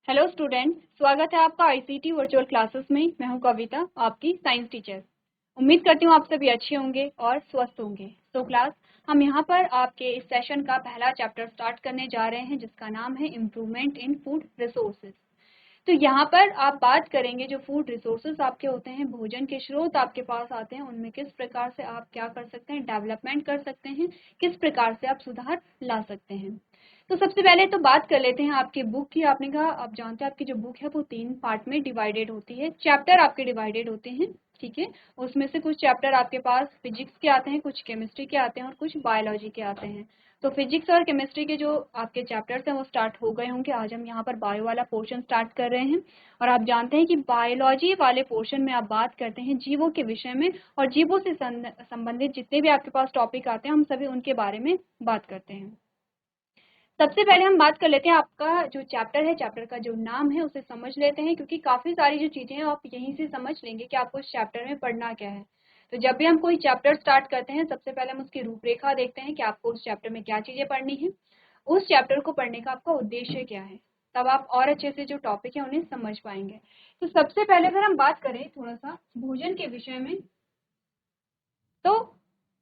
Hello student, स्वागत है आपका आईसीटी वर्चुअल क्लासेस में। मैं हूं कविता, आपकी साइंस टीचर। उम्मीद करती हूं आप सभी अच्छे होंगे और स्वस्थ होंगे। तो क्लास, हम यहां पर आपके इस सेशन का पहला चैप्टर स्टार्ट करने जा रहे हैं जिसका नाम है इम्प्रूवमेंट इन फूड रिसोर्सेज। तो यहाँ पर आप बात करेंगे जो फूड रिसोर्सेज आपके होते हैं, भोजन के स्रोत आपके पास आते हैं, उनमें किस प्रकार से आप क्या कर सकते हैं, डेवलपमेंट कर सकते हैं, किस प्रकार से आप सुधार ला सकते हैं। तो सबसे पहले तो बात कर लेते हैं आपके बुक की। आपने कहा आप जानते हैं आपकी जो बुक है वो 3 पार्ट में डिवाइडेड होती है, चैप्टर आपके डिवाइडेड होते हैं, ठीक है। उसमें से कुछ चैप्टर आपके पास फिजिक्स के आते हैं, कुछ केमिस्ट्री के आते हैं और कुछ बायोलॉजी के आते हैं। तो फिजिक्स और केमिस्ट्री के जो आपके चैप्टर्स हैं वो स्टार्ट हो गए होंगे। आज हम यहाँ पर बायो वाला पोर्शन स्टार्ट कर रहे हैं और आप जानते हैं कि बायोलॉजी वाले पोर्शन में आप बात करते हैं जीवों के विषय में, और जीवों से संबंधित जितने भी आपके पास टॉपिक आते हैं हम सभी उनके बारे में बात करते हैं। सबसे पहले हम बात कर लेते हैं आपका जो चैप्टर है, चैप्टर का जो नाम है उसे समझ लेते हैं, क्योंकि काफ़ी सारी जो चीज़ें हैं आप यहीं से समझ लेंगे कि आपको इस चैप्टर में पढ़ना क्या है। तो जब भी हम कोई चैप्टर स्टार्ट करते हैं सबसे पहले हम उसकी रूपरेखा देखते हैं कि आपको उस चैप्टर में क्या चीज़ें पढ़नी है, उस चैप्टर को पढ़ने का आपका उद्देश्य क्या है, तब आप और अच्छे से जो टॉपिक है उन्हें समझ पाएंगे। तो सबसे पहले अगर हम बात करें थोड़ा सा भोजन के विषय में, तो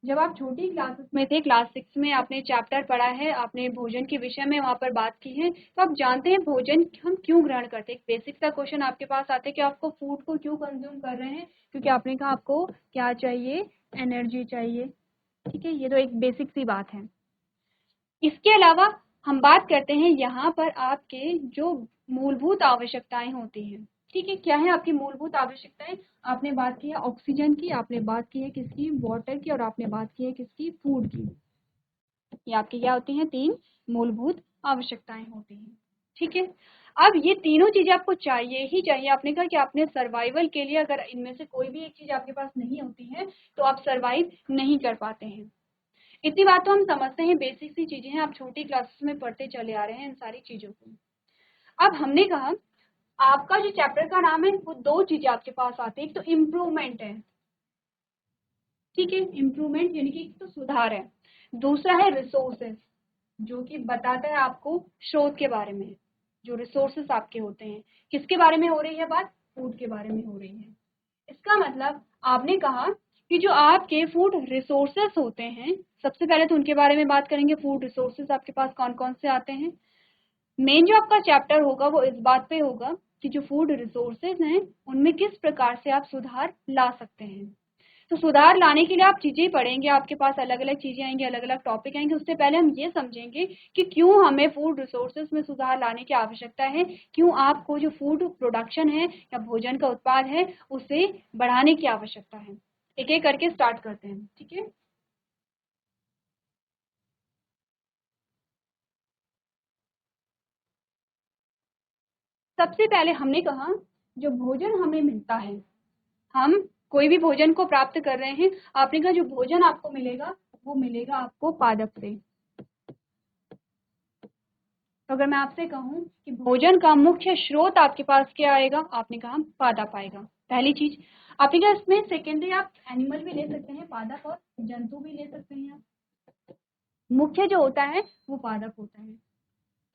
जब आप छोटी क्लासेस में थे, क्लास 6 में आपने चैप्टर पढ़ा है, आपने भोजन के विषय में वहाँ पर बात की है, तो आप जानते हैं भोजन हम क्यों ग्रहण करते हैं। एक बेसिक सा क्वेश्चन आपके पास आते हैं कि आपको फूड को क्यों कंज्यूम कर रहे हैं, क्योंकि आपने कहा आपको क्या चाहिए, एनर्जी चाहिए, ठीक है। ये तो एक बेसिक सी बात है। इसके अलावा हम बात करते हैं यहाँ पर आपके जो मूलभूत आवश्यकताएं होती हैं, ठीक है। क्या है आपकी मूलभूत आवश्यकताएं? आपने बात की है ऑक्सीजन की, आपने बात की है किसकी, वाटर की, और आपने बात की है किसकी, फूड की। ये आपकी क्या होती हैं? 3 मूलभूत आवश्यकताएं होती हैं, ठीक है। अब ये तीनों चीजें आपको चाहिए ही चाहिए। आपने कहा कि आपने सर्वाइवल के लिए अगर इनमें से कोई भी एक चीज आपके पास नहीं होती है तो आप सर्वाइव नहीं कर पाते हैं। इतनी बात तो हम समझते हैं, बेसिक सी चीजें हैं, आप छोटी क्लासेस में पढ़ते चले आ रहे हैं इन सारी चीजों को। अब हमने कहा आपका जो चैप्टर का नाम है वो 2 चीजें आपके पास आती है। एक तो इम्प्रूवमेंट है, ठीक है, इम्प्रूवमेंट यानी कि एक तो सुधार है। दूसरा है रिसोर्सेस, जो कि बताता है आपको स्रोत के बारे में। जो रिसोर्सेस आपके होते हैं, किसके बारे में हो रही है बात? फूड के बारे में हो रही है। इसका मतलब आपने कहा कि जो आपके फूड रिसोर्सेस होते हैं, सबसे पहले तो उनके बारे में बात करेंगे। फूड रिसोर्सेस आपके पास कौन कौन से आते हैं। मेन जो आपका चैप्टर होगा वो इस बात पे होगा कि जो फूड रिसोर्सेज हैं उनमें किस प्रकार से आप सुधार ला सकते हैं। तो सुधार लाने के लिए आप चीजें पढ़ेंगे, आपके पास अलग अलग चीजें आएंगी, अलग अलग टॉपिक आएंगे। उससे पहले हम ये समझेंगे कि क्यों हमें फूड रिसोर्सेज में सुधार लाने की आवश्यकता है, क्यों आपको जो फूड प्रोडक्शन है या भोजन का उत्पाद है उसे बढ़ाने की आवश्यकता है। एक एक करके स्टार्ट करते हैं, ठीक है। सबसे पहले हमने कहा जो भोजन हमें मिलता है, हम कोई भी भोजन को प्राप्त कर रहे हैं, आपने कहा जो भोजन आपको मिलेगा वो मिलेगा आपको पादप से। तो अगर मैं आपसे कहूं कि भोजन का मुख्य स्रोत आपके पास क्या आएगा, आपने कहा पादप आएगा, पहली चीज। आपने कहा इसमें सेकेंडरी आप एनिमल भी ले सकते हैं, पादप, और जंतु भी ले सकते हैं। मुख्य जो होता है वो पादप होता है,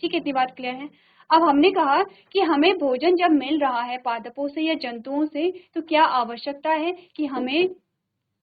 ठीक है। इतनी बात क्लियर है। अब हमने कहा कि हमें भोजन जब मिल रहा है पादपों से या जंतुओं से, तो क्या आवश्यकता है कि हमें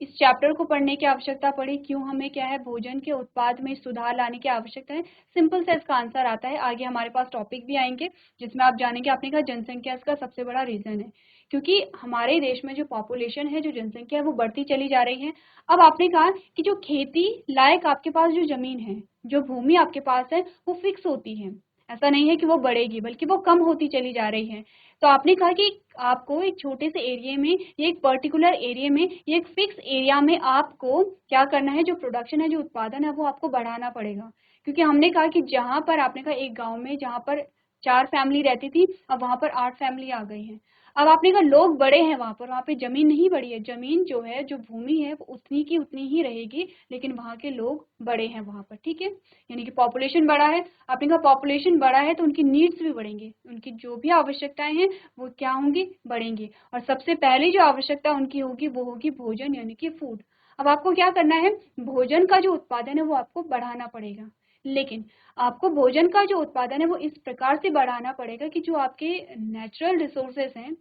इस चैप्टर को पढ़ने की आवश्यकता पड़ी, क्यों हमें क्या है भोजन के उत्पाद में सुधार लाने की आवश्यकता है। सिंपल सा इसका आंसर आता है, आगे हमारे पास टॉपिक भी आएंगे जिसमें आप जानेंगे। आपने कहा जनसंख्या इसका सबसे बड़ा रीजन है, क्योंकि हमारे देश में जो पॉपुलेशन है, जो जनसंख्या है वो बढ़ती चली जा रही है। अब आपने कहा कि जो खेती लायक आपके पास जो जमीन है, जो भूमि आपके पास है वो फिक्स होती है, ऐसा नहीं है कि वो बढ़ेगी बल्कि वो कम होती चली जा रही है। तो आपने कहा कि आपको एक छोटे से एरिया में, एक पर्टिकुलर एरिया में, एक फिक्स एरिया में आपको क्या करना है, जो प्रोडक्शन है, जो उत्पादन है वो आपको बढ़ाना पड़ेगा। क्योंकि हमने कहा कि जहां पर आपने कहा एक गांव में जहां पर 4 फैमिली रहती थी, अब वहां पर 8 फैमिली आ गई हैं। अब आपने कहा लोग बड़े हैं वहां पे जमीन नहीं बढ़ी है, जमीन जो है, जो भूमि है वो उतनी की उतनी ही रहेगी, लेकिन वहां के लोग बड़े हैं वहां पर, ठीक है। यानी कि पॉपुलेशन बढ़ा है। आपने कहा पॉपुलेशन बढ़ा है तो उनकी नीड्स भी बढ़ेंगी, उनकी जो भी आवश्यकताएं हैं वो क्या होंगी, बढ़ेंगी। और सबसे पहले जो आवश्यकता उनकी होगी वो होगी भोजन, यानी कि फूड। अब आपको क्या करना है, भोजन का जो उत्पादन है वो आपको बढ़ाना पड़ेगा। लेकिन आपको भोजन का जो उत्पादन है वो इस प्रकार से बढ़ाना पड़ेगा कि जो आपके नेचुरल रिसोर्सेस हैं,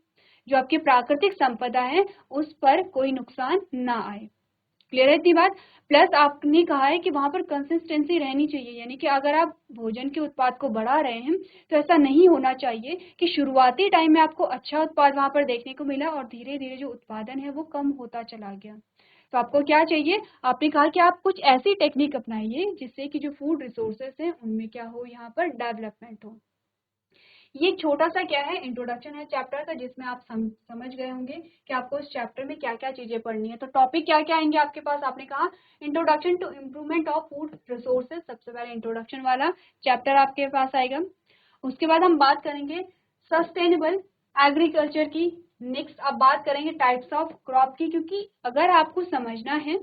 जो आपकी प्राकृतिक संपदा है, उस पर कोई नुकसान ना आए। क्लियर है इतनी बात? प्लस आपने कहा है कि वहां पर कंसिस्टेंसी रहनी चाहिए, यानी कि अगर आप भोजन के उत्पाद को बढ़ा रहे हैं तो ऐसा नहीं होना चाहिए कि शुरुआती टाइम में आपको अच्छा उत्पाद वहां पर देखने को मिला और धीरे धीरे जो उत्पादन है वो कम होता चला गया। तो आपको क्या चाहिए? आपने कहा कि आप कुछ ऐसी टेक्निक अपनाइए जिससे कि जो फूड रिसोर्सेस हैं उनमें क्या हो, यहाँ पर डेवलपमेंट हो। ये एक छोटा सा क्या है, इंट्रोडक्शन है चैप्टर का, जिसमें आप समझ गए होंगे कि आपको इस चैप्टर में क्या क्या चीजें पढ़नी है। तो टॉपिक क्या क्या आएंगे आपके पास? आपने कहा introduction to improvement of food resources, सबसे पहले इंट्रोडक्शन वाला चैप्टर आपके पास आएगा। उसके बाद हम बात करेंगे सस्टेनेबल एग्रीकल्चर की। नेक्स्ट अब बात करेंगे टाइप्स ऑफ क्रॉप की, क्योंकि अगर आपको समझना है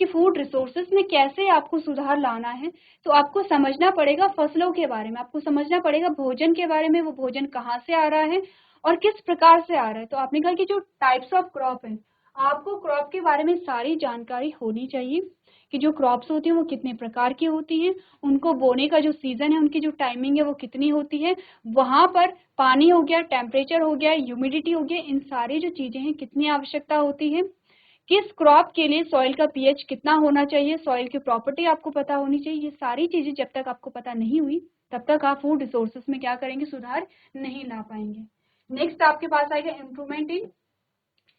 कि फूड रिसोर्सेज में कैसे आपको सुधार लाना है तो आपको समझना पड़ेगा फसलों के बारे में, आपको समझना पड़ेगा भोजन के बारे में, वो भोजन कहाँ से आ रहा है और किस प्रकार से आ रहा है। तो आपने कहा कि जो टाइप्स ऑफ क्रॉप है, आपको क्रॉप के बारे में सारी जानकारी होनी चाहिए कि जो क्रॉप्स होती हैं वो कितने प्रकार की होती हैं, उनको बोने का जो सीजन है, उनकी जो टाइमिंग है वो कितनी होती है, वहां पर पानी हो गया, टेम्परेचर हो गया, ह्यूमिडिटी हो गया, इन सारी जो चीजें हैं कितनी आवश्यकता होती है, किस क्रॉप के लिए सॉइल का पीएच कितना होना चाहिए, सॉइल की प्रॉपर्टी आपको पता होनी चाहिए। ये सारी चीजें जब तक आपको पता नहीं हुई तब तक आप फूड रिसोर्सेज में क्या करेंगे, सुधार नहीं ला पाएंगे। नेक्स्ट आपके पास आएगा इम्प्रूवमेंट इन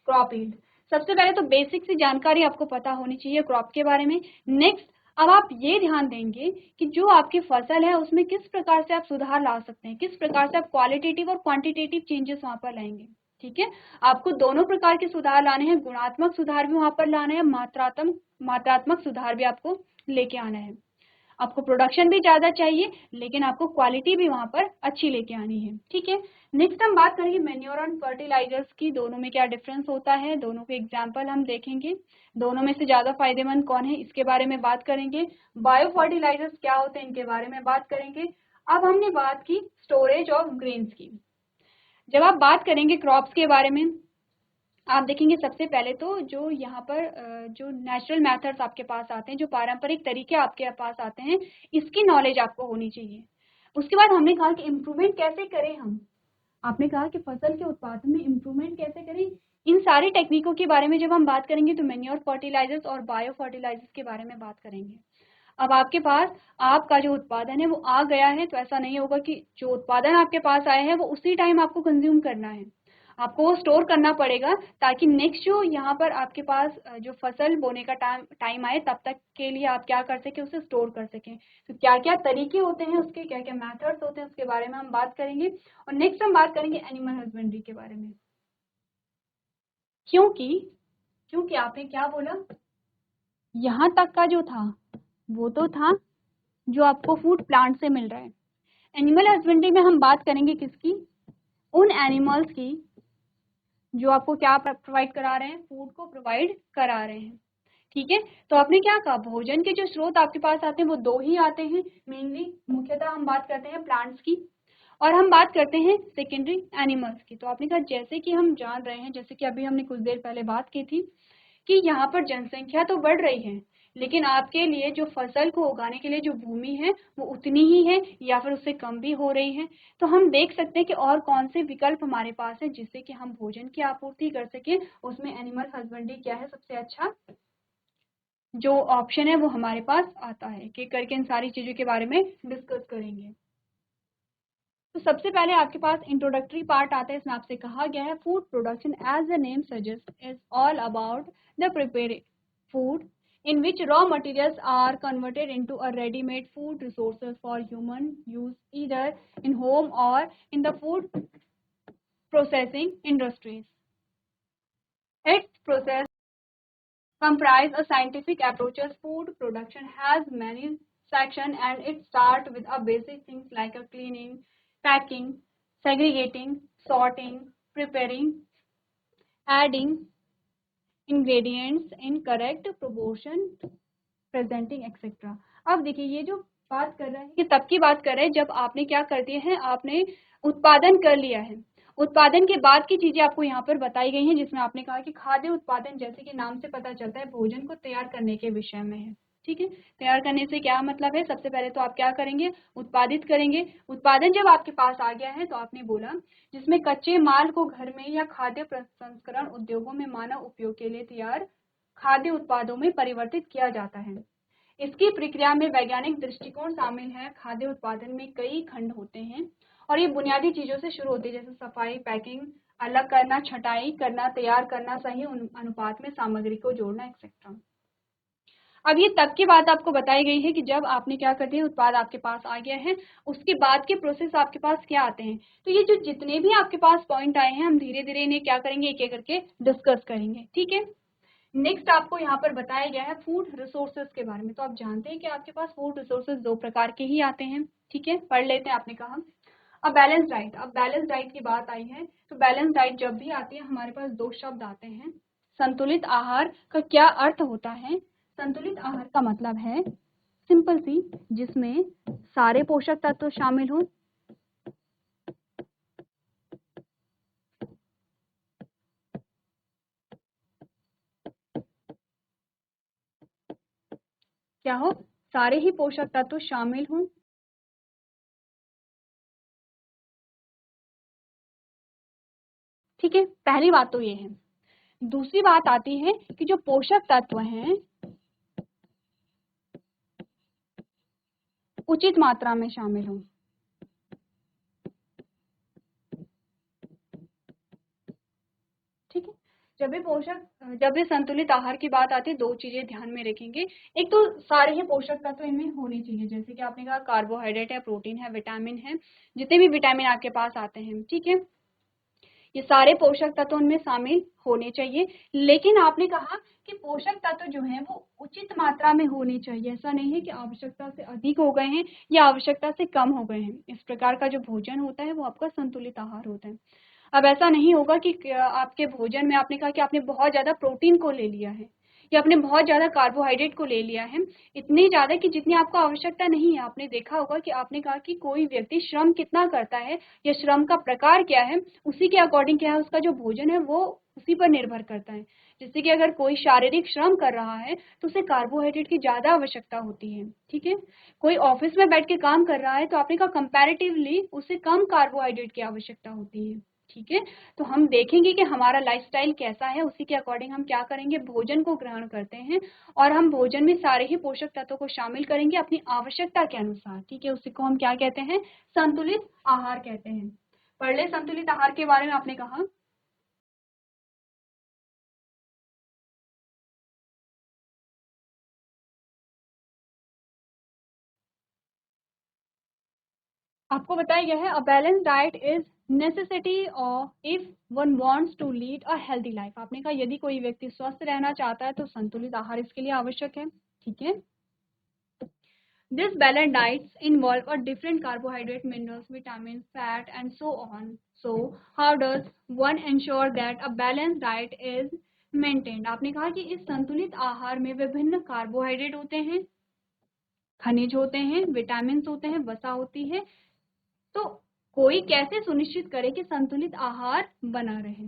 क्रॉप यील्ड। सबसे पहले तो बेसिक सी जानकारी आपको पता होनी चाहिए क्रॉप के बारे में। नेक्स्ट अब आप ये ध्यान देंगे कि जो आपकी फसल है उसमें किस प्रकार से आप सुधार ला सकते हैं, किस प्रकार से आप क्वालिटेटिव और क्वांटिटेटिव चेंजेस वहां पर लाएंगे। ठीक है, आपको दोनों प्रकार के सुधार लाने हैं, गुणात्मक सुधार भी वहां पर लाना है, मात्रात्मक सुधार भी आपको लेके आना है। आपको प्रोडक्शन भी ज्यादा चाहिए लेकिन आपको क्वालिटी भी वहां पर अच्छी लेके आनी है। ठीक है, नेक्स्ट हम बात करेंगे मैन्योर और फर्टिलाइजर्स की, दोनों में क्या डिफरेंस होता है, दोनों के एग्जाम्पल हम देखेंगे, दोनों में से ज्यादा फायदेमंद कौन है इसके बारे में बात करेंगे, बायो फर्टिलाइजर्स क्या होते हैं इनके बारे में बात करेंगे। अब हमने बात की स्टोरेज ऑफ ग्रेन्स की। जब आप बात करेंगे क्रॉप्स के बारे में, आप देखेंगे सबसे पहले तो जो यहाँ पर जो नेचुरल मेथड्स आपके पास आते हैं, जो पारंपरिक तरीके आपके पास आते हैं, इसकी नॉलेज आपको होनी चाहिए। उसके बाद हमने कहा कि इम्प्रूवमेंट कैसे करें हम, आपने कहा कि फसल के उत्पादन में इम्प्रूवमेंट कैसे करें, इन सारी टेक्निकों के बारे में जब हम बात करेंगे तो मैन्योर फर्टिलाइजर्स और बायो फर्टिलाइजर्स के बारे में बात करेंगे। अब आपके पास आपका जो उत्पादन है वो आ गया है, तो ऐसा नहीं होगा कि जो उत्पादन आपके पास आया है वो उसी टाइम आपको कंज्यूम करना है, आपको वो स्टोर करना पड़ेगा ताकि नेक्स्ट जो यहाँ पर आपके पास जो फसल बोने का टाइम आए तब तक के लिए आप क्या कर सके, उसे स्टोर कर सकें। तो क्या क्या तरीके होते हैं उसके, क्या क्या मेथड्स होते हैं उसके बारे में हम बात करेंगे। और नेक्स्ट हम बात करेंगे एनिमल हस्बेंड्री के बारे में, क्योंकि आपने क्या बोला, यहाँ तक का जो था वो तो था जो आपको फूड प्लांट से मिल रहा है। एनिमल हस्बेंड्री में हम बात करेंगे किसकी, उन एनिमल्स की जो आपको क्या प्रोवाइड करा रहे हैं, फूड को प्रोवाइड करा रहे हैं। ठीक है, तो आपने क्या कहा, भोजन के जो स्रोत आपके पास आते हैं वो दो ही आते हैं मेनली, मुख्यतः हम बात करते हैं प्लांट्स की और हम बात करते हैं सेकेंडरी एनिमल्स की। तो आपने कहा जैसे कि हम जान रहे हैं, जैसे कि अभी हमने कुछ देर पहले बात की थी कि यहाँ पर जनसंख्या तो बढ़ रही है लेकिन आपके लिए जो फसल को उगाने के लिए जो भूमि है वो उतनी ही है या फिर उससे कम भी हो रही है। तो हम देख सकते हैं कि और कौन से विकल्प हमारे पास है जिससे कि हम भोजन की आपूर्ति कर सके, उसमें एनिमल हस्बेंड्री क्या है सबसे अच्छा जो ऑप्शन है वो हमारे पास आता है। कि करके इन सारी चीजों के बारे में डिस्कस करेंगे। तो सबसे पहले आपके पास इंट्रोडक्टरी पार्ट आता है, इसमें आपसे कहा गया है food production as the name suggest is all about the prepare food in which raw materials are converted into a ready-made food resources for human use either in home or in the food processing industries. Its process comprise a scientific approaches. Food production has many sections and it starts with a basic things like a cleaning, packing, segregating, sorting, preparing, adding ingredients in correct proportion, presenting etc. अब देखिए ये जो बात कर रहे हैं, ये तब की बात कर रहे हैं जब आपने क्या कर दिया है, आपने उत्पादन कर लिया है। उत्पादन के बाद की चीजें आपको यहाँ पर बताई गई हैं, जिसमें आपने कहा कि खाद्य उत्पादन जैसे कि नाम से पता चलता है भोजन को तैयार करने के विषय में है। ठीक है, तैयार करने से क्या मतलब है, सबसे पहले तो आप क्या करेंगे, उत्पादित करेंगे। उत्पादन जब आपके पास आ गया है तो आपने बोला जिसमें कच्चे माल को घर में या खाद्य प्रसंस्करण उद्योगों में मानव उपयोग के लिए तैयार खाद्य उत्पादों में परिवर्तित किया जाता है। इसकी प्रक्रिया में वैज्ञानिक दृष्टिकोण शामिल है। खाद्य उत्पादन में कई खंड होते हैं और ये बुनियादी चीजों से शुरू होती है, जैसे सफाई, पैकिंग, अलग करना, छटाई करना, तैयार करना, सही अनुपात में सामग्री को जोड़ना, एक्सेट्रा। अब ये तब की बात आपको बताई गई है कि जब आपने क्या कर दिया, उत्पाद आपके पास आ गया है, उसके बाद के प्रोसेस आपके पास क्या आते हैं। तो ये जो जितने भी आपके पास पॉइंट आए हैं, हम धीरे धीरे इन्हें क्या करेंगे, एक एक करके डिस्कस करेंगे। ठीक है, नेक्स्ट आपको यहाँ पर बताया गया है फूड रिसोर्सेज के बारे में। तो आप जानते हैं कि आपके पास फूड रिसोर्सेज दो प्रकार के ही आते हैं। ठीक है, पढ़ लेते हैं। आपने कहा अब बैलेंस डाइट, अब बैलेंस डाइट की बात आई है तो बैलेंस डाइट जब भी आती है हमारे पास दो शब्द आते हैं। संतुलित आहार का क्या अर्थ होता है, संतुलित आहार का मतलब है सिंपल सी, जिसमें सारे पोषक तत्व शामिल हों, क्या हो, सारे ही पोषक तत्व शामिल हों। ठीक है, पहली बात तो ये है। दूसरी बात आती है कि जो पोषक तत्व हैं उचित मात्रा में शामिल हों। ठीक है, जब भी संतुलित आहार की बात आती है, दो चीजें ध्यान में रखेंगे। एक तो सारे ही पोषक तत्व इनमें होने चाहिए, जैसे कि आपने कहा कार्बोहाइड्रेट है, प्रोटीन है, विटामिन है, जितने भी विटामिन आपके पास आते हैं। ठीक है, ये सारे पोषक तत्व उनमें शामिल होने चाहिए। लेकिन आपने कहा कि पोषक तत्व जो हैं वो उचित मात्रा में होने चाहिए। ऐसा नहीं है कि आवश्यकता से अधिक हो गए हैं या आवश्यकता से कम हो गए हैं। इस प्रकार का जो भोजन होता है वो आपका संतुलित आहार होता है। अब ऐसा नहीं होगा कि आपके भोजन में आपने कहा कि आपने बहुत ज्यादा प्रोटीन को ले लिया है या आपने बहुत ज्यादा कार्बोहाइड्रेट को ले लिया है, इतनी ज्यादा कि जितनी आपको आवश्यकता नहीं है। आपने देखा होगा कि आपने कहा कि कोई व्यक्ति श्रम कितना करता है या श्रम का प्रकार क्या है, उसी के अकॉर्डिंग क्या है उसका जो भोजन है वो उसी पर निर्भर करता है। जैसे कि अगर कोई शारीरिक श्रम कर रहा है तो उसे कार्बोहाइड्रेट की ज्यादा आवश्यकता होती है। ठीक है, कोई ऑफिस में बैठ के काम कर रहा है तो आपने कहा कंपैरेटिवली उसे कम कार्बोहाइड्रेट की आवश्यकता होती है। ठीक है, तो हम देखेंगे कि हमारा लाइफस्टाइल कैसा है, उसी के अकॉर्डिंग हम क्या करेंगे, भोजन को ग्रहण करते हैं और हम भोजन में सारे ही पोषक तत्वों को शामिल करेंगे अपनी आवश्यकता के अनुसार। ठीक है, उसी को हम क्या कहते हैं, संतुलित आहार कहते हैं। पढ़ ले संतुलित आहार के बारे में। आपने कहा आपको बताया गया है a balance diet is necessity और if one wants to lead a healthy life. आपने कहा यदि कोई व्यक्ति स्वस्थ रहना चाहता है तो संतुलित आहार इसके लिए आवश्यक है। ठीक है, this balanced diets involve a different carbohydrate, minerals, vitamins, fat, and so on. So, how does one ensure that a balanced diet is maintained? आपने कहा कि इस संतुलित आहार में विभिन्न कार्बोहाइड्रेट होते हैं, खनिज होते हैं, विटामिन होते हैं, वसा होती है। तो कोई कैसे सुनिश्चित करे कि संतुलित आहार बना रहे।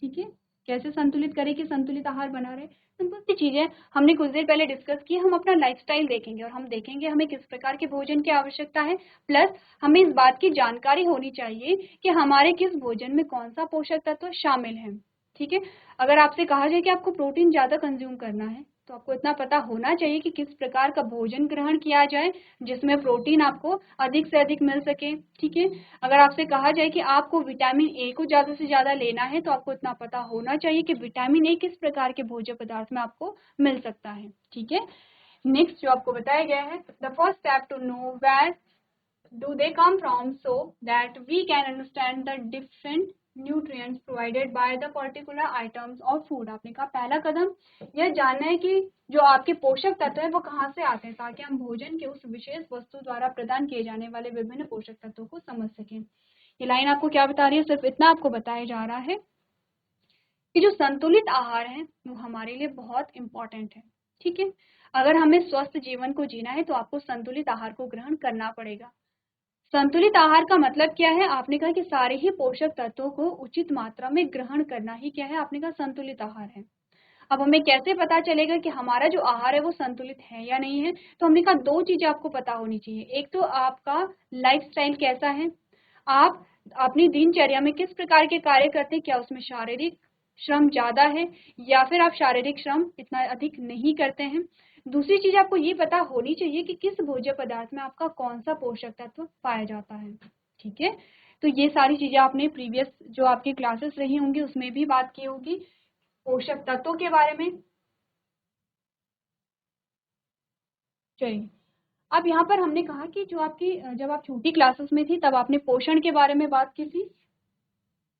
ठीक है, कैसे संतुलित करें कि संतुलित आहार बना रहे। सिंपल सी चीजें हमने कुछ देर पहले डिस्कस की। हम अपना लाइफस्टाइल देखेंगे और हम देखेंगे हमें किस प्रकार के भोजन की आवश्यकता है, प्लस हमें इस बात की जानकारी होनी चाहिए कि हमारे किस भोजन में कौन सा पोषक तत्व शामिल है। ठीक है, अगर आपसे कहा जाए कि आपको प्रोटीन ज्यादा कंज्यूम करना है तो आपको इतना पता होना चाहिए कि किस प्रकार का भोजन ग्रहण किया जाए जिसमें प्रोटीन आपको अधिक से अधिक मिल सके। ठीक है, अगर आपसे कहा जाए कि आपको विटामिन ए को ज्यादा से ज्यादा लेना है तो आपको इतना पता होना चाहिए कि विटामिन ए किस प्रकार के भोज्य पदार्थ में आपको मिल सकता है। ठीक है, नेक्स्ट जो आपको बताया गया है, the first step to know where do they come from so that we can understand the different nutrients provided by the particular items of food। आपने कहा पहला कदम यह जानना है कि जो आपके पोषक तत्व है वो कहाँ से आते हैं, ताकि हम भोजन के उस विशेष वस्तु द्वारा प्रदान किए जाने वाले विभिन्न पोषक तत्वों को समझ सकें। ये लाइन आपको क्या बता रही है, सिर्फ इतना आपको बताया जा रहा है कि जो संतुलित आहार है वो हमारे लिए बहुत इंपॉर्टेंट है। ठीक है, अगर हमें स्वस्थ जीवन को जीना है तो आपको संतुलित आहार को ग्रहण करना पड़ेगा। संतुलित आहार का मतलब क्या है, आपने कहा कि सारे ही पोषक तत्वों को उचित मात्रा में ग्रहण करना ही क्या है, आपने कहा संतुलित आहार है। अब हमें कैसे पता चलेगा कि हमारा जो आहार है वो संतुलित है या नहीं है? तो हमने कहा 2 चीजें आपको पता होनी चाहिए। एक तो आपका लाइफस्टाइल कैसा है, आप अपनी दिनचर्या में किस प्रकार के कार्य करते हैं, क्या उसमें शारीरिक श्रम ज्यादा है या फिर आप शारीरिक श्रम इतना अधिक नहीं करते हैं। दूसरी चीज आपको ये पता होनी चाहिए कि किस भोज्य पदार्थ में आपका कौन सा पोषक तत्व पाया जाता है। ठीक है, तो ये सारी चीजें आपने प्रीवियस जो आपकी क्लासेस रही होंगी उसमें भी बात की होगी पोषक तत्वों के बारे में। चलिए, अब यहाँ पर हमने कहा कि जो आपकी जब आप छोटी क्लासेस में थी तब आपने पोषण के बारे में बात की थी,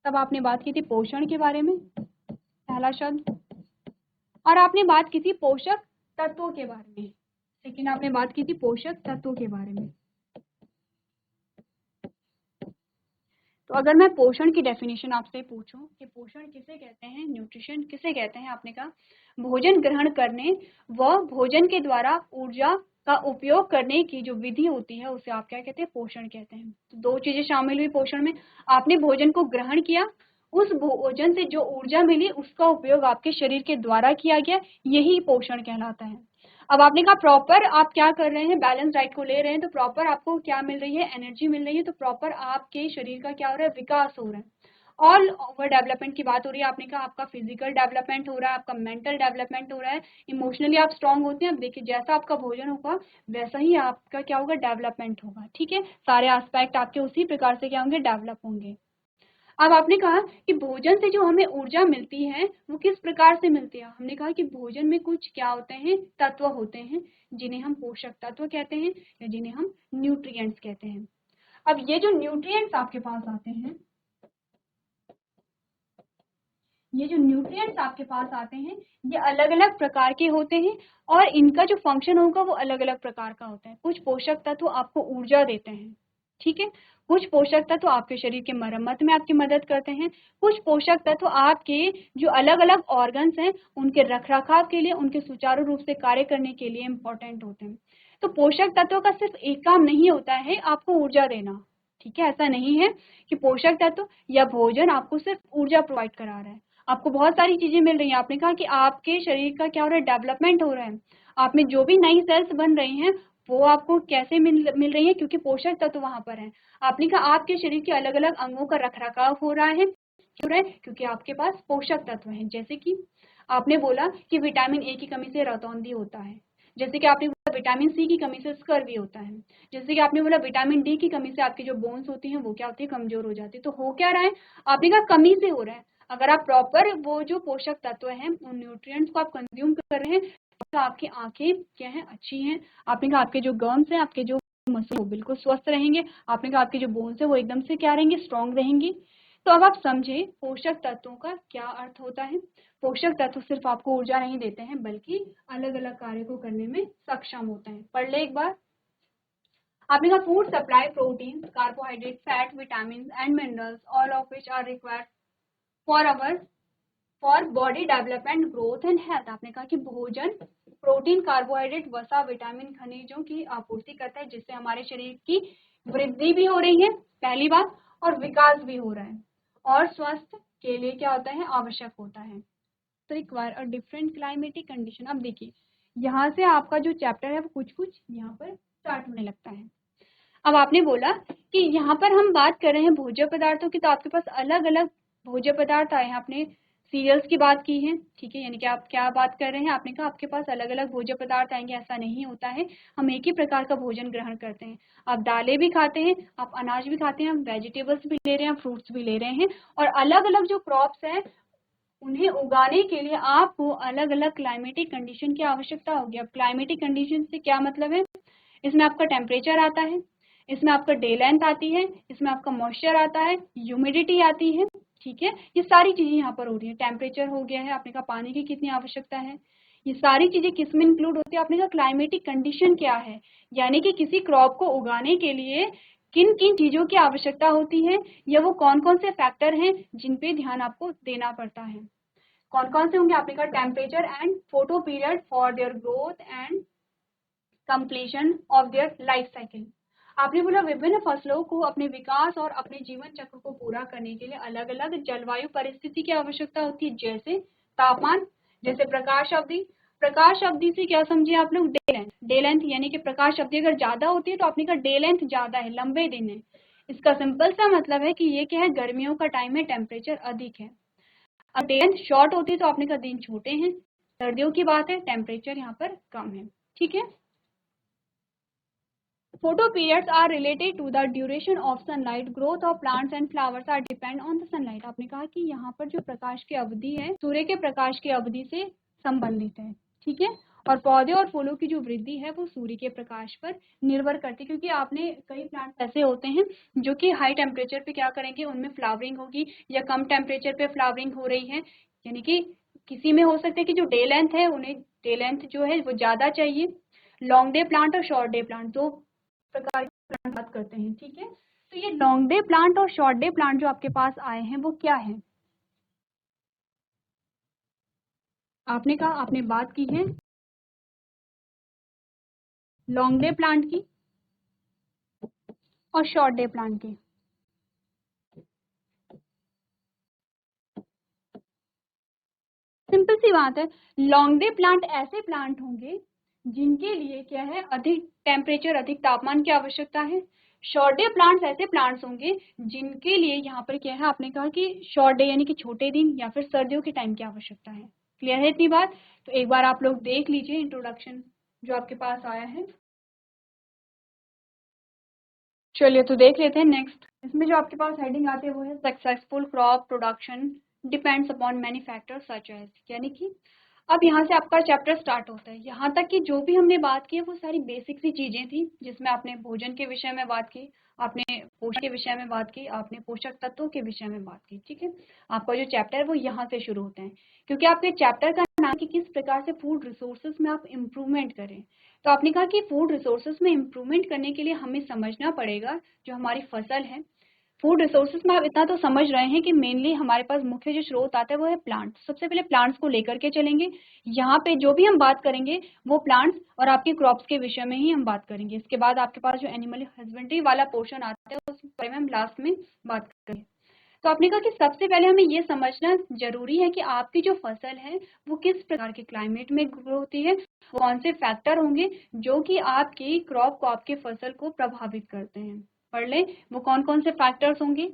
तब आपने बात की थी पोषण के बारे में पहला शब्द, और आपने बात की थी पोषक तत्वों के बारे में, लेकिन आपने बात की थी पोषक तत्वों के बारे में। तो अगर मैं पोषण की डेफिनेशन आपसे पूछूं कि पोषण किसे कहते हैं, न्यूट्रिशन किसे कहते हैं, आपने कहा भोजन ग्रहण करने व भोजन के द्वारा ऊर्जा का उपयोग करने की जो विधि होती है उसे आप क्या कहते हैं, पोषण कहते हैं। तो 2 चीजें शामिल हुई पोषण में, आपने भोजन को ग्रहण किया, उस भोजन से जो ऊर्जा मिली उसका उपयोग आपके शरीर के द्वारा किया गया, यही पोषण कहलाता है। अब आपने कहा प्रॉपर आप क्या कर रहे हैं, बैलेंस डाइट को ले रहे हैं, तो प्रॉपर आपको क्या मिल रही है, एनर्जी मिल रही है, तो प्रॉपर आपके शरीर का क्या हो रहा है, विकास हो रहा है। ऑल ओवर डेवलपमेंट की बात हो रही है, आपने कहा आपका फिजिकल डेवलपमेंट हो रहा है, आपका मेंटल डेवलपमेंट हो रहा है, इमोशनली आप स्ट्रांग होते हैं। अब देखिए जैसा आपका भोजन होगा वैसा ही आपका क्या होगा, डेवलपमेंट होगा। ठीक है, सारे एस्पेक्ट आपके उसी प्रकार से क्या होंगे, डेवलप होंगे। अब आपने कहा कि भोजन से जो हमें ऊर्जा मिलती है वो किस प्रकार से मिलती है, हमने कहा कि भोजन में कुछ क्या होते हैं, तत्व होते हैं जिन्हें हम पोषक तत्व कहते हैं या जिन्हें हम न्यूट्रिएंट्स कहते हैं। अब ये जो न्यूट्रिएंट्स आपके पास आते हैं, ये जो न्यूट्रिएंट्स आपके पास आते हैं ये अलग अलग प्रकार के होते हैं और इनका जो फंक्शन होगा वो अलग अलग प्रकार का होता है। कुछ पोषक तत्व आपको ऊर्जा देते हैं, ठीक है, कुछ पोषक तत्व आपके शरीर के मरम्मत में आपकी मदद करते हैं, कुछ पोषक तत्व आपके जो अलग अलग ऑर्गन्स हैं उनके रखरखाव के लिए, उनके सुचारू रूप से कार्य करने के लिए इम्पोर्टेंट होते हैं। तो पोषक तत्वों का सिर्फ एक काम नहीं होता है आपको ऊर्जा देना, ठीक है, ऐसा नहीं है कि पोषक तत्व या भोजन आपको सिर्फ ऊर्जा प्रोवाइड करा रहा है, आपको बहुत सारी चीजें मिल रही हैं। आपने कहा कि आपके शरीर का क्या हो रहा है, डेवलपमेंट हो रहा है, आप में जो भी नई सेल्स बन रही हैं वो आपको कैसे मिल रही है, क्योंकि पोषक तत्व वहां पर है। आपने कहा आपके शरीर के अलग अलग अंगों का रखरखाव हो रहा है, क्यों रहा है, क्योंकि आपके पास पोषक तत्व हैं। जैसे कि आपने बोला कि विटामिन ए की कमी से रतौंधी होता है, जैसे कि आपने बोला विटामिन सी की कमी से स्कर्वी होता है, जैसे कि आपने बोला विटामिन डी की कमी से आपकी जो बोन्स होती हैं वो क्या होती है, कमजोर हो जाती है। तो हो क्या रहा है, आपने कहा कमी से हो रहा है। अगर आप प्रॉपर वो जो पोषक तत्व हैं उन न्यूट्रिएंट्स को आप कंज्यूम कर रहे हैं तो आपकी आंखें क्या है, अच्छी हैं। आपने कहा आपके जो गम्स हैं, आपके जो मसल वो बिल्कुल स्वस्थ रहेंगे। आपने कहा आपके जो बोन्स है वो एकदम से क्या रहेंगे, स्ट्रांग रहेंगी। तो अब आप समझे पोषक तत्वों का क्या अर्थ होता है। पोषक तत्व सिर्फ आपको ऊर्जा नहीं देते हैं बल्कि अलग अलग कार्य को करने में सक्षम होते हैं। पढ़ ले एक बार। आपने कहा food supply protein, carbohydrate, fat, vitamin and minerals all of which are required for body development, growth and health. आपने कहा कि भोजन प्रोटीन, कार्बोहाइड्रेट, वसा, विटामिन, खनिजों की आपूर्ति करता है जिससे हमारे शरीर की वृद्धि भी हो रही है पहली बात, और विकास भी हो रहा है, और स्वस्थ के लिए क्या होता है, आवश्यक होता है। तो require a different climatic condition. अब देखिए यहाँ से आपका जो चैप्टर है वो कुछ कुछ यहाँ पर स्टार्ट होने लगता है। अब आपने बोला कि यहाँ पर हम बात कर रहे हैं भोज्य पदार्थों की, तो आपके पास अलग अलग भोज्य पदार्थ आए हैं। आपने सीरियल्स की बात की है, ठीक है, यानी कि आप क्या बात कर रहे हैं, आपने कहा आपके पास अलग अलग भोज्य पदार्थ आएंगे, ऐसा नहीं होता है, हम एक ही प्रकार का भोजन ग्रहण करते हैं। आप दालें भी खाते हैं, आप अनाज भी खाते हैं, हम वेजिटेबल्स भी ले रहे हैं, फ्रूट्स भी ले रहे हैं, और अलग अलग जो क्रॉप्स हैं उन्हें उगाने के लिए आपको अलग अलग क्लाइमेटिक कंडीशन की आवश्यकता होगी। अब क्लाइमेटिक कंडीशन से क्या मतलब है, इसमें आपका टेम्परेचर आता है, इसमें आपका डे लेंथ आती है, इसमें आपका मॉइस्चर आता है, ह्यूमिडिटी आती है, ठीक है, ये सारी चीजें यहाँ पर हो रही है। टेम्परेचर हो गया है, आपने कहा पानी की कितनी आवश्यकता है, ये सारी चीजें किस में इंक्लूड होती है। आपने कहा क्लाइमेटिक कंडीशन क्या है, यानी कि किसी क्रॉप को उगाने के लिए किन किन चीजों की आवश्यकता होती है, या वो कौन कौन से फैक्टर हैं जिन पे ध्यान आपको देना पड़ता है। कौन कौन से होंगे, आपने कहा temperature and photo period for their growth and completion of their life cycle. आपने बोला विभिन्न फसलों को अपने विकास और अपने जीवन चक्र को पूरा करने के लिए अलग अलग जलवायु परिस्थिति की आवश्यकता होती है, जैसे तापमान, जैसे प्रकाश अवधि से क्या समझे आप लोग? डे लेंथ यानी कि प्रकाश अवधि अगर ज्यादा होती है तो आपने कहा डे लेंथ ज्यादा है, लंबे दिन है। इसका सिंपल सा मतलब है कि ये क्या है, गर्मियों का टाइम है, टेम्परेचर अधिक है। अब डे लेंथ शॉर्ट होती है तो आपने कहा दिन छोटे हैं, सर्दियों की बात है, टेम्परेचर यहाँ पर कम है। ठीक है। Photo periods are related to the duration of sunlight. Growth of plants and flowers are depend on the sunlight. आपने कहा कि यहाँ पर जो प्रकाश की अवधि है सूर्य के प्रकाश की अवधि से संबंधित है। ठीक है। और पौधे और फूलों की जो वृद्धि है वो सूर्य के प्रकाश पर निर्भर करती है, क्योंकि आपने कई प्लांट्स ऐसे होते हैं जो कि हाई टेम्परेचर पे क्या करेंगे, उनमें फ्लावरिंग होगी, या कम टेम्परेचर पे फ्लावरिंग हो रही है। यानी कि किसी में हो सकता है कि जो डे लेंथ है उन्हें डे लेंथ जो है वो ज्यादा चाहिए। लॉन्ग डे प्लांट और शॉर्ट डे प्लांट दो प्रकार के प्लांट बात करते हैं। ठीक है। तो ये लॉन्ग डे प्लांट और शॉर्ट डे प्लांट जो आपके पास आए हैं वो क्या है? आपने कहा, आपने बात की है लॉन्ग डे प्लांट की और शॉर्ट डे प्लांट की। सिंपल सी बात है, लॉन्ग डे प्लांट ऐसे प्लांट होंगे जिनके लिए क्या है, अधिक टेम्परेचर, अधिक तापमान की आवश्यकता है। शॉर्ट डे प्लांट्स ऐसे प्लांट्स होंगे जिनके लिए यहाँ पर क्या है, आपने कहा कि शॉर्ट डे यानी कि छोटे दिन या फिर सर्दियों के टाइम की आवश्यकता है। क्लियर है इतनी बात? तो एक बार आप लोग देख लीजिए इंट्रोडक्शन जो आपके पास आया है। चलिए तो देख लेते हैं नेक्स्ट। इसमें जो आपके पास हेडिंग आती है वो है successful crop production depends upon many factors such as, यानी कि अब यहाँ से आपका चैप्टर स्टार्ट होता है। यहाँ तक कि जो भी हमने बात की है वो सारी बेसिक सी चीजें थी, जिसमें आपने भोजन के विषय में बात की, आपने पोषण के विषय में बात की, आपने पोषक तत्वों के विषय में बात की। ठीक है। आपका जो चैप्टर है वो यहाँ से शुरू होता है, क्योंकि आपके चैप्टर का नाम कि किस प्रकार से फूड रिसोर्सेज में आप इम्प्रूवमेंट करें। तो आपने कहा कि फूड रिसोर्सेज में इम्प्रूवमेंट करने के लिए हमें समझना पड़ेगा जो हमारी फसल है। फूड रिसोर्सेज में आप इतना तो समझ रहे हैं कि मेनली हमारे पास मुख्य जो स्रोत आता है वो है प्लांट। सबसे पहले प्लांट्स को लेकर के चलेंगे। यहाँ पे जो भी हम बात करेंगे वो प्लांट्स और आपके क्रॉप्स के विषय में ही हम बात करेंगे। इसके बाद आपके पास जो एनिमल हस्बेंड्री वाला पोर्शन आता है उस बारे में हम लास्ट में बात करेंगे। तो आपने कहा कि सबसे पहले हमें ये समझना जरूरी है कि आपकी जो फसल है वो किस प्रकार के क्लाइमेट में ग्रो होती है, कौन से फैक्टर होंगे जो कि आपकी क्रॉप को, आपके फसल को प्रभावित करते हैं। पढ़ लें वो कौन कौन से फैक्टर्स होंगे।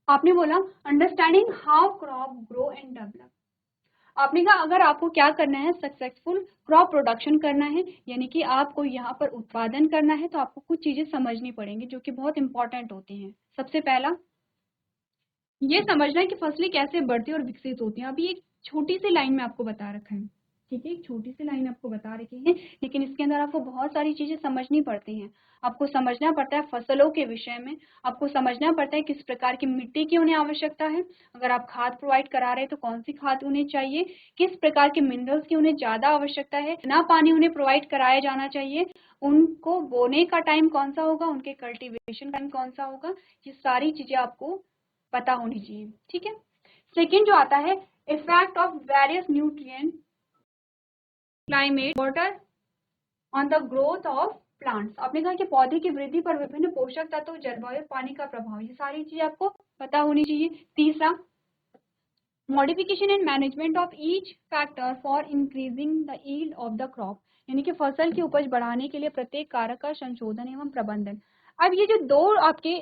आपने बोला understanding how crop grow and develop. आपने कहा अगर आपको क्या करना है, सक्सेसफुल क्रॉप प्रोडक्शन करना है, यानी कि आपको यहाँ पर उत्पादन करना है, तो आपको कुछ चीजें समझनी पड़ेंगी जो कि बहुत इंपॉर्टेंट होती हैं। सबसे पहला ये समझना है कि फसलें कैसे बढ़ती और विकसित होती हैं। अभी एक छोटी सी लाइन में आपको बता रखा है। ठीक है, एक छोटी सी लाइन आपको बता रखी है, लेकिन इसके अंदर आपको बहुत सारी चीजें समझनी पड़ती हैं। आपको समझना पड़ता है फसलों के विषय में, आपको समझना पड़ता है किस प्रकार की मिट्टी की उन्हें आवश्यकता है, अगर आप खाद प्रोवाइड करा रहे हैं तो कौन सी खाद उन्हें चाहिए, किस प्रकार के मिनरल्स की उन्हें ज्यादा आवश्यकता है, कितना पानी उन्हें प्रोवाइड कराया जाना चाहिए, उनको बोने का टाइम कौन सा होगा, उनके कल्टीवेशन टाइम कौन सा होगा, ये सारी चीजें आपको पता होनी चाहिए। ठीक है। सेकेंड जो आता है effect of various nutrient, climate, water on the growth of plants. आपने कहा कि पौधे की वृद्धि पर विभिन्न पोषक तत्व, जलवायु, पानी का प्रभाव, ये सारी चीजें आपको पता होनी चाहिए। तीसरा modification and management of each factor for increasing the yield of the crop, यानी कि फसल की उपज बढ़ाने के लिए प्रत्येक कारक का संशोधन एवं प्रबंधन। अब ये जो दो आपके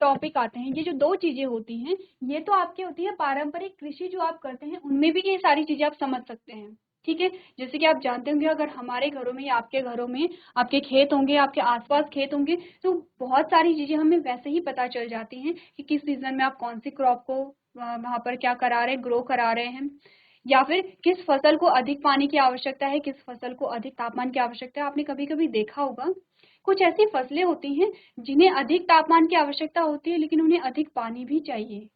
टॉपिक आते हैं, ये जो दो चीजें होती हैं, ये तो आपकी होती है पारंपरिक कृषि जो आप करते हैं उनमें भी ये सारी चीजें आप समझ सकते हैं। ठीक है। जैसे कि आप जानते होंगे अगर हमारे घरों में या आपके घरों में आपके खेत होंगे, आपके आसपास खेत होंगे, तो बहुत सारी चीजें हमें वैसे ही पता चल जाती हैं कि किस सीजन में आप कौन सी क्रॉप को वहां पर क्या करा रहे हैं, ग्रो करा रहे हैं, या फिर किस फसल को अधिक पानी की आवश्यकता है, किस फसल को अधिक तापमान की आवश्यकता है। आपने कभी कभी देखा होगा कुछ ऐसी फसलें होती हैं जिन्हें अधिक तापमान की आवश्यकता होती है लेकिन उन्हें अधिक पानी भी चाहिए।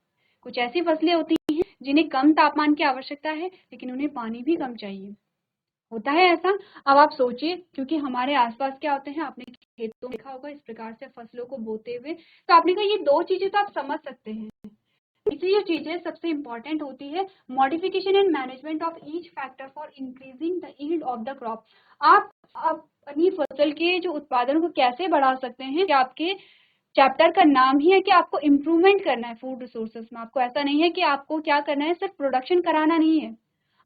कुछ ऐसी फसलें होती हैं जिन्हें कम तापमान की आवश्यकता है लेकिन उन्हें पानी भी कम चाहिए। होता है ऐसा। अब आप सोचिए, क्योंकि हमारे आसपास क्या होते हैं, आपने खेतों में देखा होगा इस प्रकार से फसलों को बोते हुए, तो आपने कहा ये दो चीजें तो आप समझ सकते हैं। तीसरी जो चीज है सबसे इंपॉर्टेंट होती है modification and management of each factor for increasing the yield of the crop. आप अपनी फसल के जो उत्पादन को कैसे बढ़ा सकते हैं कि आपके चैप्टर का नाम ही है कि आपको इम्प्रूवमेंट करना है फूड रिसोर्सेज में। आपको ऐसा नहीं है कि आपको क्या करना है, सिर्फ प्रोडक्शन कराना नहीं है।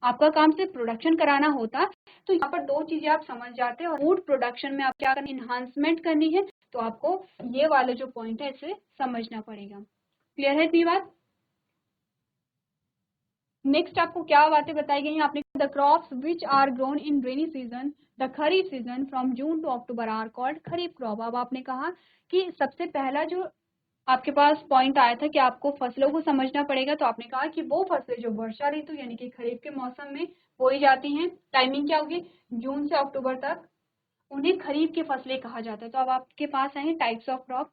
आपका काम सिर्फ प्रोडक्शन कराना होता तो यहाँ पर दो चीजें आप समझ जाते हैं। और फूड प्रोडक्शन में आप क्या करनी, इन्हांसमेंट करनी है, तो आपको ये वाले जो पॉइंट है इसे समझना पड़ेगा। क्लियर है इतनी बात? नेक्स्ट आपको क्या बातें बताई गई हैं? आपने the crops which are grown in rainy season the kharif season from June to October are called kharif crop. अब आपने कहा कि सबसे पहला जो आपके पास पॉइंट आया था कि आपको फसलों को समझना पड़ेगा, तो आपने कहा कि वो फसलें जो वर्षा ऋतु यानी कि खरीफ के मौसम में बोई जाती हैं, टाइमिंग क्या होगी, जून से अक्टूबर तक, उन्हें खरीफ की फसलें कहा जाता है। तो अब आपके पास आए हैं टाइप्स ऑफ क्रॉप।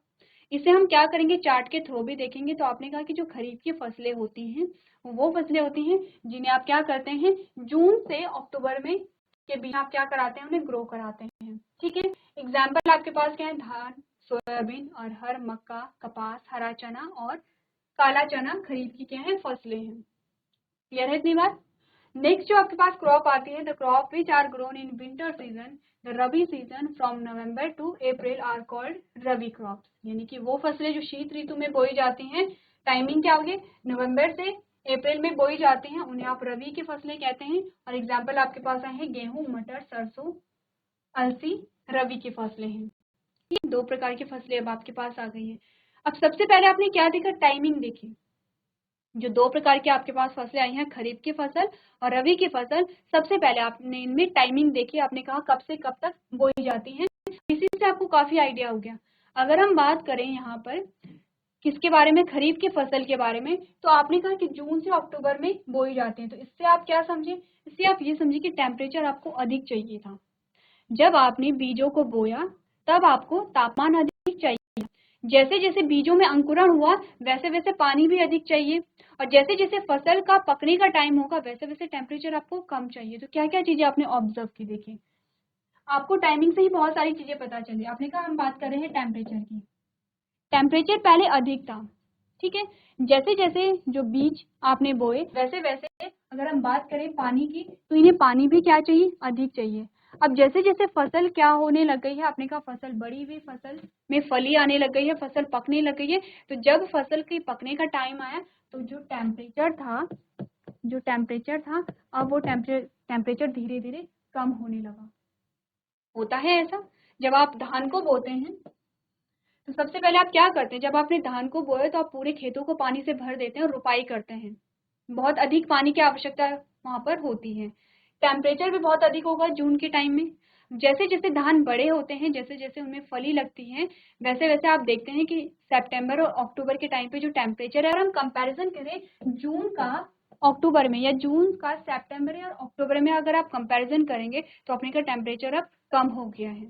इसे हम क्या करेंगे, चार्ट के थ्रू भी देखेंगे। तो आपने कहा कि जो खरीफ की फसलें होती हैं वो फसलें होती हैं जिन्हें आप क्या करते हैं, जून से अक्टूबर में के बीच आप क्या कराते हैं, उन्हें ग्रो कराते हैं। ठीक है, एग्जाम्पल आपके पास क्या है, धान, सोयाबीन, अरहर, मक्का, कपास, हरा चना और काला चना खरीफ की क्या है, फसलें हैं। क्लियर है इतनी बात? नेक्स्ट जो आपके पास क्रॉप आती है, the crop which are grown in winter season the rabi season from November to April are called rabi crops. यानी कि वो फसलें जो शीत ऋतु में बोई जाती हैं, टाइमिंग क्या होगी, नवंबर से अप्रैल में बोई जाती हैं, उन्हें आप रबी की फसलें कहते हैं। और एग्जाम्पल आपके पास आए हैं गेहूं, मटर, सरसों, अलसी, रबी की फसलें हैं। ये दो प्रकार की फसलें अब आपके पास आ गई हैं। अब सबसे पहले आपने क्या देखा, टाइमिंग देखी। जो दो प्रकार की आपके पास फसलें आई हैं, खरीफ की फसल और रबी की फसल, सबसे पहले आपने इनमें टाइमिंग देखी। आपने कहा कब से कब तक बोई जाती हैं, इसी से आपको काफी आइडिया हो गया। अगर हम बात करें यहाँ पर किसके बारे में, खरीफ की फसल के बारे में, तो आपने कहा कि जून से अक्टूबर में बोई जाती है। तो इससे आप क्या समझे, इससे आप ये समझे कि टेम्परेचर आपको अधिक चाहिए था। जब आपने बीजों को बोया तब आपको तापमान अधिक चाहिए। जैसे जैसे बीजों में अंकुरण हुआ वैसे वैसे पानी भी अधिक चाहिए। और जैसे जैसे फसल का पकने का टाइम होगा वैसे वैसे टेम्परेचर आपको कम चाहिए। तो क्या क्या चीजें आपने ऑब्जर्व की, देखिए आपको टाइमिंग से ही बहुत सारी चीजें पता चली। आपने कहा हम बात कर रहे हैं टेम्परेचर की। टेम्परेचर पहले अधिक था, ठीक है। जैसे जैसे जो बीज आपने बोए वैसे वैसे अगर हम बात करें पानी की, तो इन्हें पानी भी क्या चाहिए, अधिक चाहिए। अब जैसे जैसे फसल क्या होने लग गई है, आपने कहा फसल बड़ी हुई, फसल में फली आने लग गई है, फसल पकने लग गई है। तो जब फसल के पकने का टाइम आया तो जो टेम्परेचर था अब वो टेम्परेचर धीरे धीरे कम होने लगा। होता है ऐसा, जब आप धान को बोते हैं तो सबसे पहले आप क्या करते हैं, जब आपने धान को बोया तो आप पूरे खेतों को पानी से भर देते हैं और रुपाई करते हैं। बहुत अधिक पानी की आवश्यकता वहां पर होती है। टेम्परेचर भी बहुत अधिक होगा जून के टाइम में। जैसे जैसे धान बड़े होते हैं, जैसे जैसे उनमें फली लगती है, वैसे वैसे आप देखते हैं कि सितंबर और अक्टूबर के टाइम पे जो टेम्परेचर है, और हम कंपैरिजन करें जून का अक्टूबर में या जून का सितंबर या अक्टूबर में, अगर आप कंपैरिजन करेंगे तो अपने का टेम्परेचर अब कम हो गया है।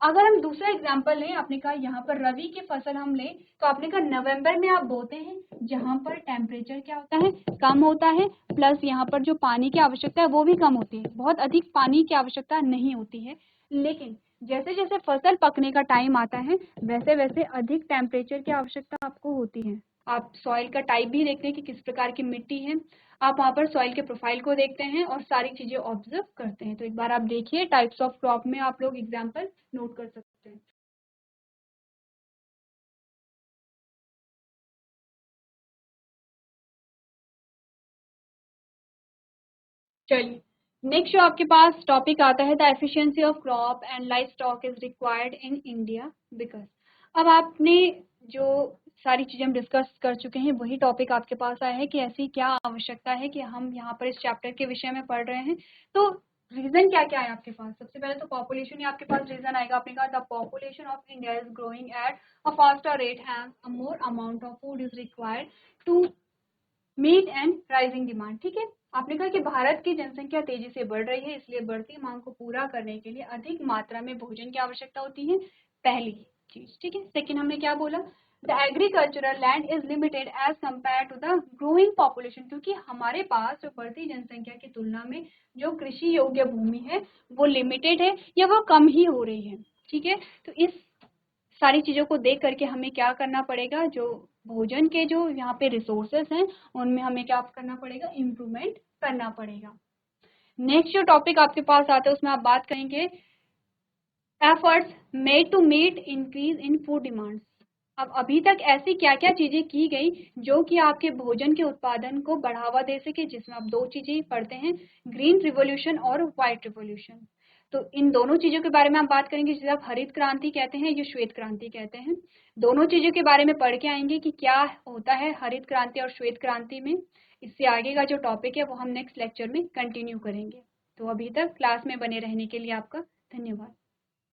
अगर हम दूसरा एग्जांपल लें, आपने कहा यहाँ पर रबी की फसल हम लें, तो आपने कहा नवंबर में आप बोते हैं जहाँ पर टेम्परेचर क्या होता है, कम होता है, प्लस यहाँ पर जो पानी की आवश्यकता है वो भी कम होती है। बहुत अधिक पानी की आवश्यकता नहीं होती है, लेकिन जैसे जैसे फसल पकने का टाइम आता है वैसे वैसे अधिक टेम्परेचर की आवश्यकता आपको होती है। आप सॉइल का टाइप भी देखते हैं कि किस प्रकार की मिट्टी है, आप वहाँ पर सॉइल के प्रोफाइल को देखते हैं और सारी चीजें ऑब्जर्व करते हैं। तो एक बार आप देखिए, टाइप्स ऑफ क्रॉप में आप लोग एग्जाम्पल नोट कर सकते हैं। चलिए, नेक्स्ट जो आपके पास टॉपिक आता है, the efficiency of crop and life stock is required in India because. अब आपने जो सारी चीजें हम डिस्कस कर चुके हैं वही टॉपिक आपके पास आया है कि ऐसी क्या आवश्यकता है कि हम यहाँ पर इस चैप्टर के विषय में पढ़ रहे हैं। तो रीजन क्या क्या है आपके पास, सबसे पहले तो पॉपुलेशन ही आपके पास रीजन आएगा। आपने कहा the population of India is growing at a faster rate and a more amount of food is required to meet and rising demand. ठीक है, आपने कहा कि भारत की जनसंख्या तेजी से बढ़ रही है, इसलिए बढ़ती मांग को पूरा करने के लिए अधिक मात्रा में भोजन की आवश्यकता होती है, पहली चीज। ठीक है, सेकंड हमने क्या बोला, the agricultural land is limited as compare to the growing population, क्योंकि हमारे पास जो बढ़ती जनसंख्या की तुलना में जो कृषि योग्य भूमि है वो लिमिटेड है या वो कम ही हो रही है। ठीक है, तो इस सारी चीजों को देख करके हमें क्या करना पड़ेगा, जो भोजन के जो यहाँ पे रिसोर्सेस हैं उनमें हमें क्या करना पड़ेगा, इम्प्रूवमेंट करना पड़ेगा। नेक्स्ट जो टॉपिक आपके पास आता है उसमें आप बात करेंगे efforts made to meet increase in food demands. अब अभी तक ऐसी क्या क्या चीजें की गई जो कि आपके भोजन के उत्पादन को बढ़ावा दे सके, जिसमें आप दो चीजें पढ़ते हैं, ग्रीन रिवॉल्यूशन और व्हाइट रिवॉल्यूशन। तो इन दोनों चीजों के बारे में हम बात करेंगे, जिसे आप हरित क्रांति कहते हैं या श्वेत क्रांति कहते हैं। दोनों चीजों के बारे में पढ़ के आएंगे कि क्या होता है हरित क्रांति और श्वेत क्रांति में। इससे आगे का जो टॉपिक है वो हम नेक्स्ट लेक्चर में कंटिन्यू करेंगे। तो अभी तक क्लास में बने रहने के लिए आपका धन्यवाद।